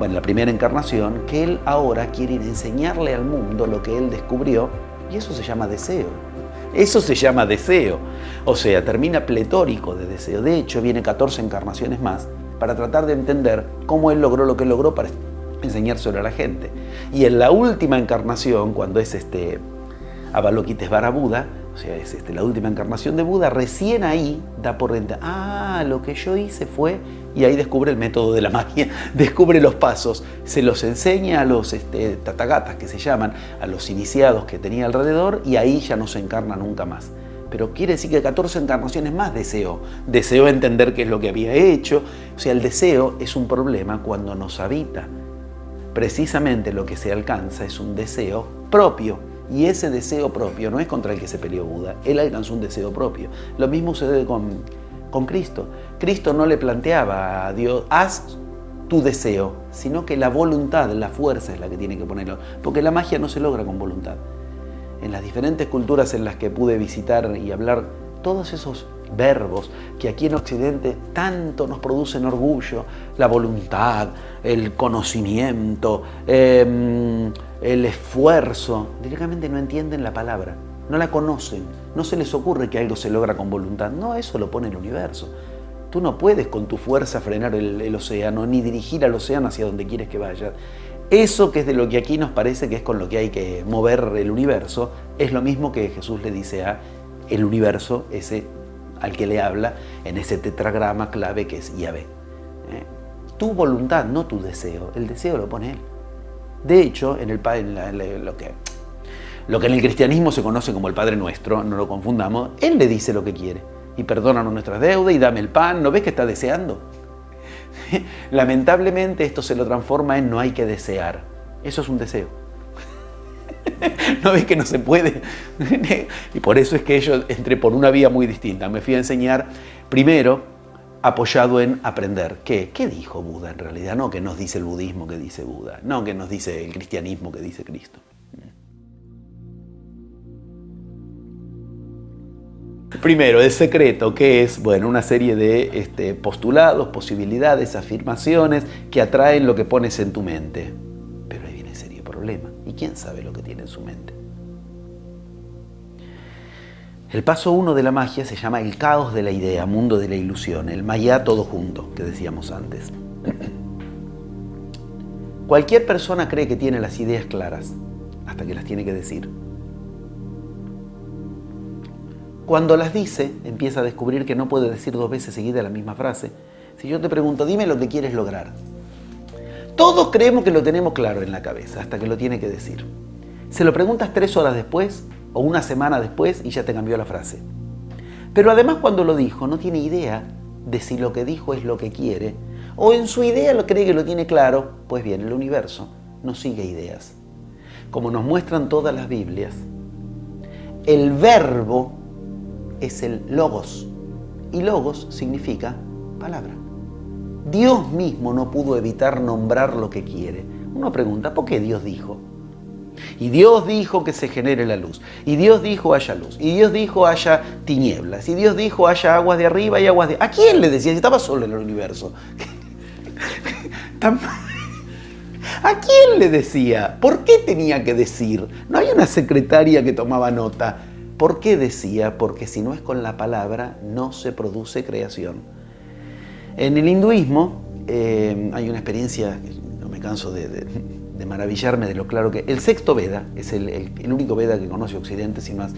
en la primera encarnación, que él ahora quiere enseñarle al mundo lo que él descubrió, y eso se llama deseo. Eso se llama deseo. O sea, termina pletórico de deseo. De hecho, viene 14 encarnaciones más para tratar de entender cómo él logró lo que logró para enseñárselo a la gente. Y en la última encarnación, cuando es Avalokitesvara Buda, o sea, es la última encarnación de Buda, recién ahí da por renta, lo que yo hice fue, y ahí descubre el método de la magia, descubre los pasos, se los enseña a los tathagatas, que se llaman, a los iniciados que tenía alrededor, y ahí ya no se encarna nunca más. Pero quiere decir que 14 encarnaciones más deseó entender qué es lo que había hecho. O sea, el deseo es un problema cuando nos habita. Precisamente lo que se alcanza es un deseo propio. Y ese deseo propio no es contra el que se peleó Buda. Él alcanzó un deseo propio. Lo mismo sucede con Cristo. Cristo no le planteaba a Dios, haz tu deseo, sino que la voluntad, la fuerza es la que tiene que ponerlo. Porque la magia no se logra con voluntad. En las diferentes culturas en las que pude visitar y hablar, todos esos verbos que aquí en Occidente tanto nos producen orgullo, la voluntad, el conocimiento, el esfuerzo, directamente no entienden la palabra, no la conocen, no se les ocurre que algo se logra con voluntad, no, eso lo pone el universo. Tú no puedes con tu fuerza frenar el océano, ni dirigir al océano hacia donde quieres que vaya. Eso que es de lo que aquí nos parece que es con lo que hay que mover el universo, es lo mismo que Jesús le dice a el universo, ese al que le habla, en ese tetragrama clave que es Yahvé. Tu voluntad, no tu deseo, el deseo lo pone Él. De hecho, lo que en el cristianismo se conoce como el Padre Nuestro, no lo confundamos, Él le dice lo que quiere. Y perdónanos nuestras deudas y dame el pan, ¿no ves que está deseando? Lamentablemente esto se lo transforma en no hay que desear. Eso es un deseo. ¿No ves que no se puede? Y por eso es que yo entré por una vía muy distinta. Me fui a enseñar primero apoyado en aprender. ¿Qué dijo Buda en realidad? No que nos dice el budismo que dice Buda. No que nos dice el cristianismo que dice Cristo. Primero, el secreto, que es, bueno, una serie de postulados, posibilidades, afirmaciones que atraen lo que pones en tu mente. Pero ahí viene el serio problema. ¿Y quién sabe lo que tiene en su mente? El paso 1 de la magia se llama el caos de la idea, mundo de la ilusión, el maya todo junto, que decíamos antes. Cualquier persona cree que tiene las ideas claras, hasta que las tiene que decir. Cuando las dice, empieza a descubrir que no puede decir 2 veces seguida la misma frase. Si yo te pregunto, dime lo que quieres lograr. Todos creemos que lo tenemos claro en la cabeza, hasta que lo tiene que decir. Se lo preguntas 3 horas después, o una semana después, y ya te cambió la frase. Pero además cuando lo dijo, no tiene idea de si lo que dijo es lo que quiere, o en su idea lo cree que lo tiene claro. Pues bien, el universo no sigue ideas. Como nos muestran todas las Biblias, el verbo es el logos, y logos significa palabra. Dios mismo no pudo evitar nombrar lo que quiere. Uno pregunta, ¿por qué Dios dijo? Y Dios dijo que se genere la luz, y Dios dijo haya luz, y Dios dijo haya tinieblas, y Dios dijo haya aguas de arriba y aguas de... ¿A quién le decía? Si estaba solo en el universo. ¿A quién le decía? ¿Por qué tenía que decir? No hay una secretaria que tomaba nota. ¿Por qué decía? Porque si no es con la palabra, no se produce creación. En el hinduismo hay una experiencia, no me canso de maravillarme de lo claro que... El sexto Veda es el único Veda que conoce Occidente, si no has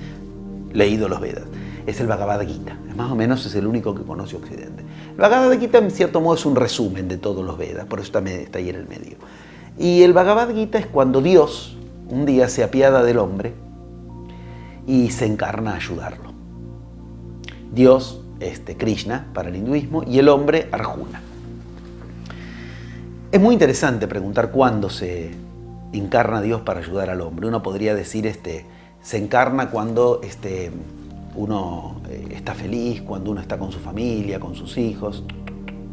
leído los Vedas. Es el Bhagavad Gita. Más o menos es el único que conoce Occidente. El Bhagavad Gita, en cierto modo, es un resumen de todos los Vedas, por eso está ahí en el medio. Y el Bhagavad Gita es cuando Dios un día se apiada del hombre y se encarna a ayudarlo. Dios, Krishna, para el hinduismo, y el hombre, Arjuna. Es muy interesante preguntar cuándo se encarna Dios para ayudar al hombre. Uno podría decir, se encarna cuando uno está feliz, cuando uno está con su familia, con sus hijos.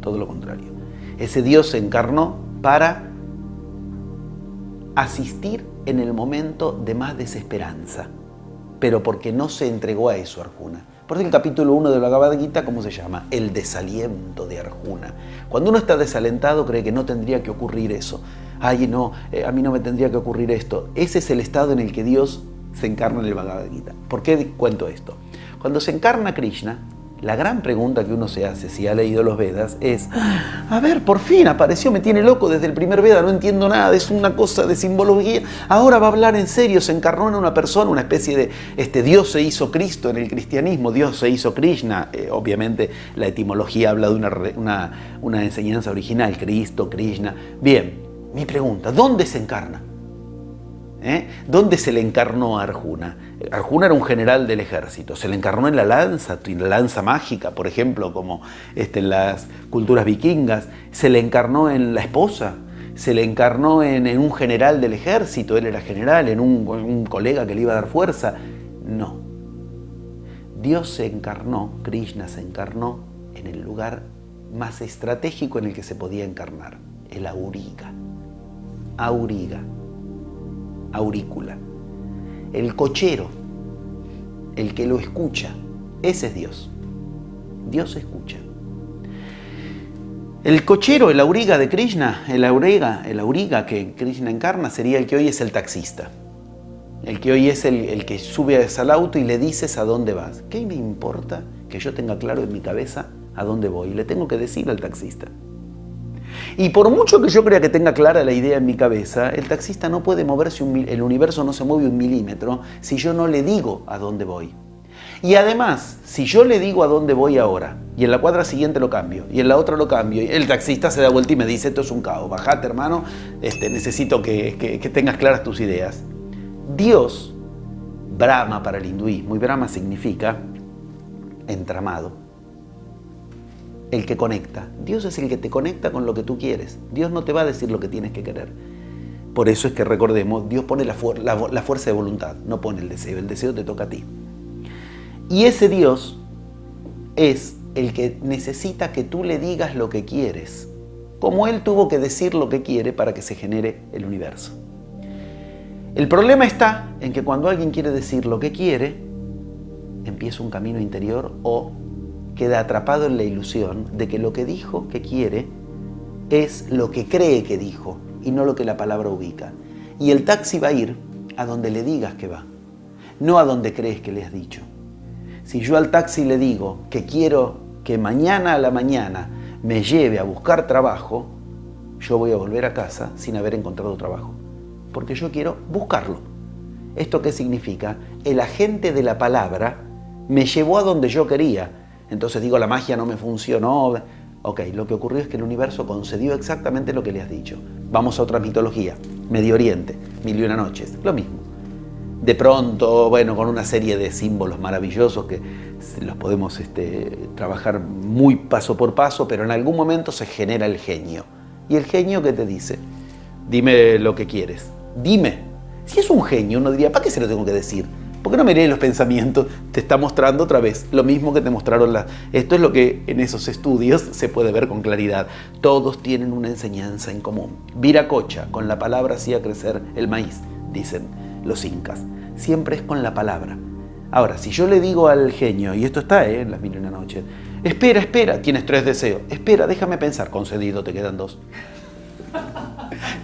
Todo lo contrario. Ese Dios se encarnó para asistir en el momento de más desesperanza, pero porque no se entregó a eso Arjuna. Por eso el capítulo 1 del Bhagavad Gita, ¿cómo se llama? El desaliento de Arjuna. Cuando uno está desalentado cree que no tendría que ocurrir eso. Ay, no, a mí no me tendría que ocurrir esto. Ese es el estado en el que Dios se encarna en el Bhagavad Gita. ¿Por qué cuento esto? Cuando se encarna Krishna, La gran pregunta que uno se hace si ha leído los Vedas es, a ver, por fin apareció, me tiene loco desde el primer Veda, no entiendo nada, es una cosa de simbología, ahora va a hablar en serio, se encarnó en una persona, una especie de Dios se hizo Cristo en el cristianismo, Dios se hizo Krishna, obviamente la etimología habla de una enseñanza original, Cristo, Krishna. Bien, mi pregunta, ¿dónde se encarna? ¿Dónde se le encarnó a Arjuna? Arjuna era un general del ejército, se le encarnó en la lanza mágica, por ejemplo, como en las culturas vikingas, se le encarnó en la esposa, se le encarnó en un general del ejército, él era general, en un colega que le iba a dar fuerza. No. Dios se encarnó, Krishna se encarnó en el lugar más estratégico en el que se podía encarnar, el auriga. Auriga. Aurícula. El cochero, el que lo escucha, ese es Dios. Dios escucha. El cochero, el auriga de Krishna, el auriga que Krishna encarna sería el que hoy es el taxista. El que hoy es el que sube al auto y le dices a dónde vas. ¿Qué me importa que yo tenga claro en mi cabeza a dónde voy? Le tengo que decir al taxista. Y por mucho que yo crea que tenga clara la idea en mi cabeza, el taxista no puede moverse, el universo no se mueve 1 milímetro si yo no le digo a dónde voy. Y además, si yo le digo a dónde voy ahora, y en la cuadra siguiente lo cambio, y en la otra lo cambio, y el taxista se da vuelta y me dice, esto es un caos, bajate hermano, necesito que tengas claras tus ideas. Dios, Brahma para el hinduismo, y Brahma significa entramado. El que conecta. Dios es el que te conecta con lo que tú quieres. Dios no te va a decir lo que tienes que querer. Por eso es que recordemos, Dios pone la fuerza de voluntad, no pone el deseo te toca a ti. Y ese Dios es el que necesita que tú le digas lo que quieres, como Él tuvo que decir lo que quiere para que se genere el universo. El problema está en que cuando alguien quiere decir lo que quiere, empieza un camino interior o queda atrapado en la ilusión de que lo que dijo que quiere es lo que cree que dijo y no lo que la palabra ubica. Y el taxi va a ir a donde le digas que va, no a donde crees que le has dicho. Si yo al taxi le digo que quiero que mañana a la mañana me lleve a buscar trabajo, yo voy a volver a casa sin haber encontrado trabajo, porque yo quiero buscarlo. ¿Esto qué significa? El agente de la palabra me llevó a donde yo quería. Entonces digo, la magia no me funcionó. Ok, lo que ocurrió es que el universo concedió exactamente lo que le has dicho. Vamos a otra mitología, Medio Oriente, 1001 noches, lo mismo. De pronto, bueno, con una serie de símbolos maravillosos que los podemos trabajar muy paso por paso, pero en algún momento se genera el genio. ¿Y el genio qué te dice? Dime lo que quieres. Dime. Si es un genio, uno diría, ¿para qué se lo tengo que decir? ¿Por qué no me lees los pensamientos? Te está mostrando otra vez lo mismo que te mostraron Esto es lo que en esos estudios se puede ver con claridad. Todos tienen una enseñanza en común. Viracocha, con la palabra hacía crecer el maíz, dicen los incas. Siempre es con la palabra. Ahora, si yo le digo al genio, y esto está en las 1001 noches, espera, tienes 3 deseos. Espera, déjame pensar, concedido, te quedan 2.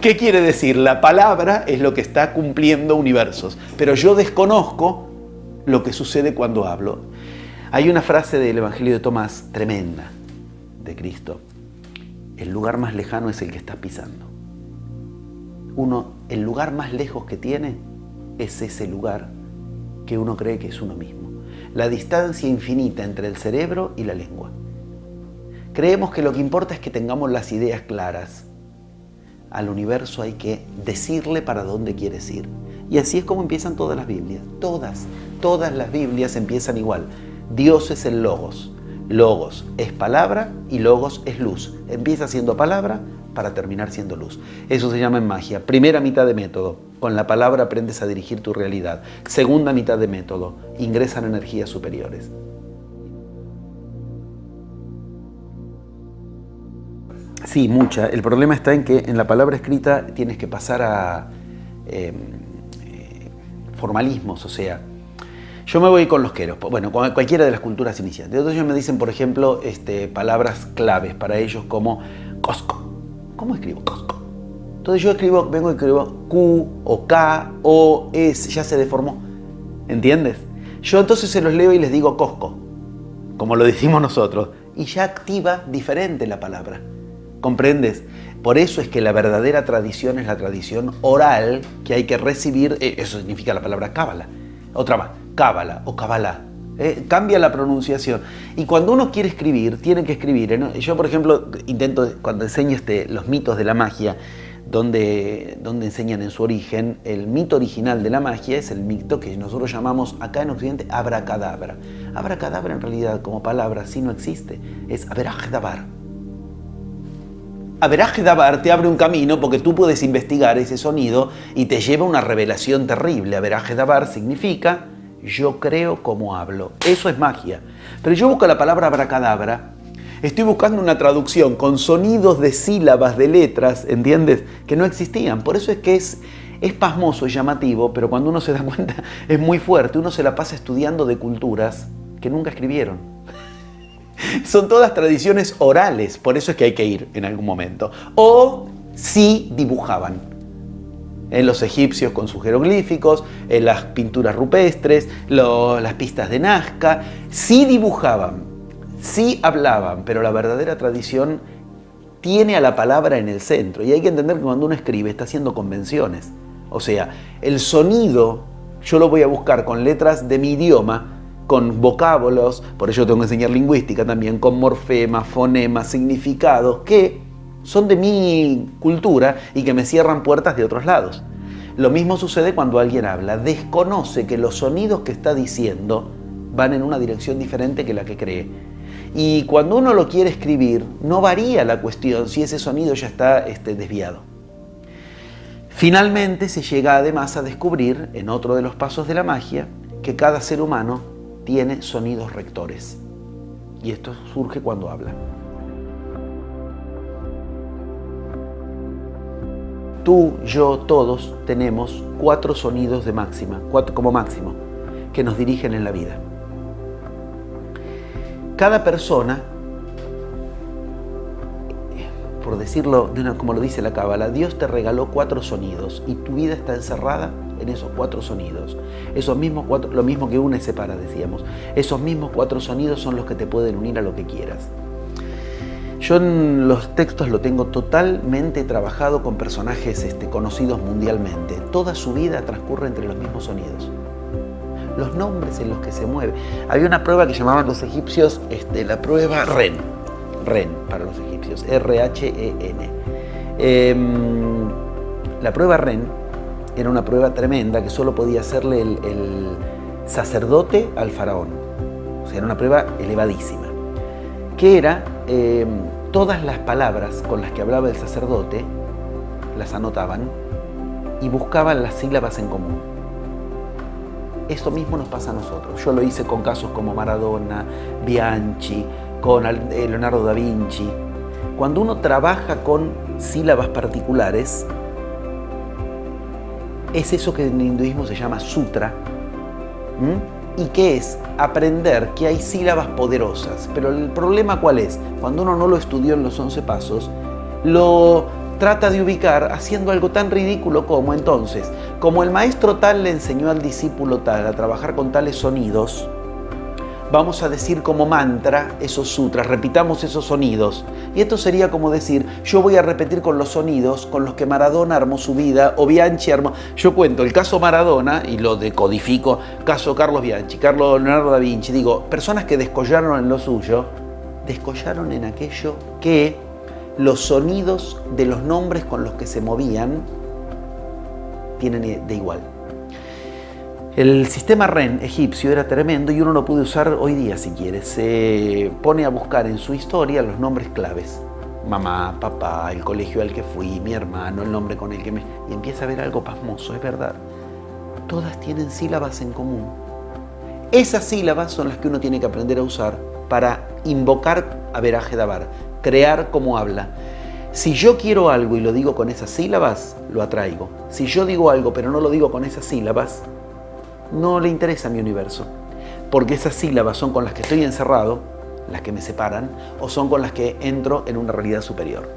¿Qué quiere decir? La palabra es lo que está cumpliendo universos, pero yo desconozco lo que sucede cuando hablo. Hay una frase del Evangelio de Tomás tremenda de Cristo. El lugar más lejano es el que estás pisando. El lugar más lejos que tiene es ese lugar que uno cree que es uno mismo. La distancia infinita entre el cerebro y la lengua. Creemos que lo que importa es que tengamos las ideas claras. Al universo hay que decirle para dónde quieres ir. Y así es como empiezan todas las Biblias. Todas las Biblias empiezan igual. Dios es el Logos. Logos es palabra y Logos es luz. Empieza siendo palabra para terminar siendo luz. Eso se llama en magia. Primera mitad de método. Con la palabra aprendes a dirigir tu realidad. Segunda mitad de método. Ingresan energías superiores. Sí, mucha. El problema está en que en la palabra escrita tienes que pasar a formalismos, o sea, yo me voy con los queros, bueno, con cualquiera de las culturas iniciantes. Entonces ellos me dicen, por ejemplo, palabras claves para ellos como Costco. ¿Cómo escribo Costco? Entonces yo escribo Q o K o S, ya se deformó. ¿Entiendes? Yo entonces se los leo y les digo Costco. como lo decimos nosotros, y ya activa diferente la palabra. ¿Comprendes? Por eso es que la verdadera tradición es la tradición oral que hay que recibir. Eso significa la palabra cábala. Otra más, cábala o cabalá. Cambia la pronunciación. Y cuando uno quiere escribir, tiene que escribir. ¿No? Yo, por ejemplo, intento, cuando enseño los mitos de la magia, donde enseñan en su origen, el mito original de la magia es el mito que nosotros llamamos acá en Occidente abracadabra. Abracadabra en realidad como palabra sí no existe, es averajdabar. Averajdabar te abre un camino porque tú puedes investigar ese sonido y te lleva a una revelación terrible. Averajdabar significa yo creo como hablo. Eso es magia. Pero yo busco la palabra abracadabra. Estoy buscando una traducción con sonidos de sílabas, de letras, ¿entiendes? Que no existían. Por eso es que es pasmoso y llamativo, pero cuando uno se da cuenta es muy fuerte. Uno se la pasa estudiando de culturas que nunca escribieron. Son todas tradiciones orales, por eso es que hay que ir en algún momento. O sí dibujaban. En los egipcios con sus jeroglíficos, en las pinturas rupestres, las pistas de Nazca, sí dibujaban. Sí hablaban, pero la verdadera tradición tiene a la palabra en el centro. Y hay que entender que cuando uno escribe está haciendo convenciones. O sea, el sonido yo lo voy a buscar con letras de mi idioma, con vocábulos, por ello tengo que enseñar lingüística también, con morfemas, fonemas, significados, que son de mi cultura y que me cierran puertas de otros lados. Lo mismo sucede cuando alguien habla, desconoce que los sonidos que está diciendo van en una dirección diferente que la que cree. Y cuando uno lo quiere escribir, no varía la cuestión si ese sonido ya está desviado. Finalmente se llega además a descubrir, en otro de los pasos de la magia, que cada ser humano tiene sonidos rectores. Y esto surge cuando habla. Tú, yo, todos tenemos 4 sonidos de máxima, 4 como máximo, que nos dirigen en la vida. Cada persona, por decirlo como lo dice la Cábala, Dios te regaló 4 sonidos y tu vida está encerrada en esos 4 sonidos. Esos mismos 4, lo mismo que une separa, decíamos. Esos mismos 4 sonidos son los que te pueden unir a lo que quieras. Yo en los textos lo tengo totalmente trabajado con personajes conocidos mundialmente. Toda su vida transcurre entre los mismos sonidos. Los nombres en los que se mueve. Había una prueba que llamaban los egipcios la prueba REN. REN para los egipcios, R-H-E-N. La prueba REN era una prueba tremenda que solo podía hacerle el sacerdote al faraón. O sea, era una prueba elevadísima. Que era todas las palabras con las que hablaba el sacerdote, las anotaban y buscaban las sílabas en común. Esto mismo nos pasa a nosotros. Yo lo hice con casos como Maradona, Bianchi, con Leonardo da Vinci. Cuando uno trabaja con sílabas particulares, es eso que en el hinduismo se llama sutra. ¿Y qué es? Aprender que hay sílabas poderosas. Pero el problema ¿cuál es? Cuando uno no lo estudió en los 11 pasos, lo trata de ubicar haciendo algo tan ridículo como entonces, como el maestro tal le enseñó al discípulo tal a trabajar con tales sonidos, vamos a decir como mantra esos sutras, repitamos esos sonidos. Y esto sería como decir, yo voy a repetir con los sonidos con los que Maradona armó su vida, o Bianchi armó. Yo cuento el caso Maradona y lo decodifico, caso Carlos Bianchi, Carlos Leonardo da Vinci, digo, personas que descollaron en lo suyo, descollaron en aquello que los sonidos de los nombres con los que se movían tienen de igual. El sistema REN egipcio era tremendo y uno lo puede usar hoy día si quiere. Se pone a buscar en su historia los nombres claves. Mamá, papá, el colegio al que fui, mi hermano, el nombre con el que y empieza a ver algo pasmoso, es verdad. Todas tienen sílabas en común. Esas sílabas son las que uno tiene que aprender a usar para invocar a Averajdabar, crear como habla. Si yo quiero algo y lo digo con esas sílabas, lo atraigo. Si yo digo algo pero no lo digo con esas sílabas, no le interesa a mi universo. Porque esas sílabas son con las que estoy encerrado, las que me separan, o son con las que entro en una realidad superior.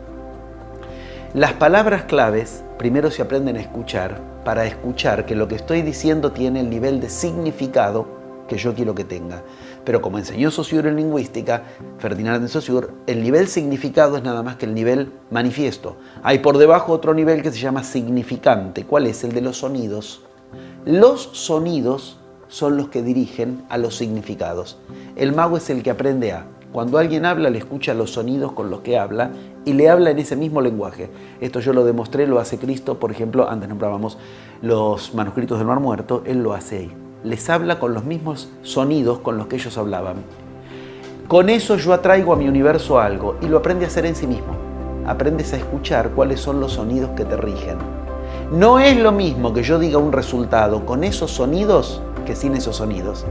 Las palabras claves primero se aprenden a escuchar, para escuchar que lo que estoy diciendo tiene el nivel de significado que yo quiero que tenga. Pero como enseñó Saussure en lingüística, Ferdinand de Saussure, el nivel significado es nada más que el nivel manifiesto. Hay por debajo otro nivel que se llama significante. ¿Cuál es? El de los sonidos. Los sonidos son los que dirigen a los significados. El mago es el que aprende a. Cuando alguien habla, le escucha los sonidos con los que habla y le habla en ese mismo lenguaje. Esto yo lo demostré, lo hace Cristo, por ejemplo, antes nombrábamos los manuscritos del Mar Muerto, Él lo hace ahí. Les habla con los mismos sonidos con los que ellos hablaban. Con eso yo atraigo a mi universo algo y lo aprende a hacer en sí mismo. Aprendes a escuchar cuáles son los sonidos que te rigen. No es lo mismo que yo diga un resultado con esos sonidos que sin esos sonidos.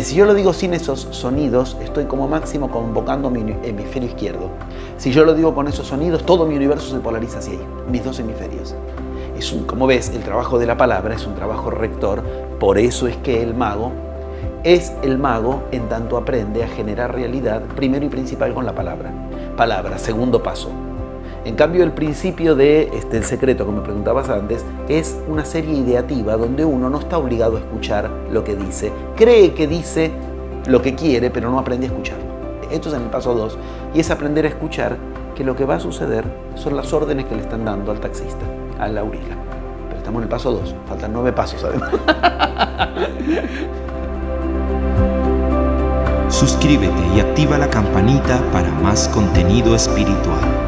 Si yo lo digo sin esos sonidos, estoy como máximo convocando mi hemisferio izquierdo. Si yo lo digo con esos sonidos, todo mi universo se polariza hacia ahí, mis dos hemisferios. Como ves, el trabajo de la palabra es un trabajo rector, por eso es que el mago es el mago en tanto aprende a generar realidad, primero y principal con la palabra. Palabra, segundo paso. En cambio, el principio del secreto que me preguntabas antes es una serie ideativa donde uno no está obligado a escuchar lo que dice. Cree que dice lo que quiere, pero no aprende a escucharlo. Esto es en el paso 2 y es aprender a escuchar que lo que va a suceder son las órdenes que le están dando al taxista, a la auriga. Pero estamos en el paso 2, faltan 9 pasos además. Suscríbete y activa la campanita para más contenido espiritual.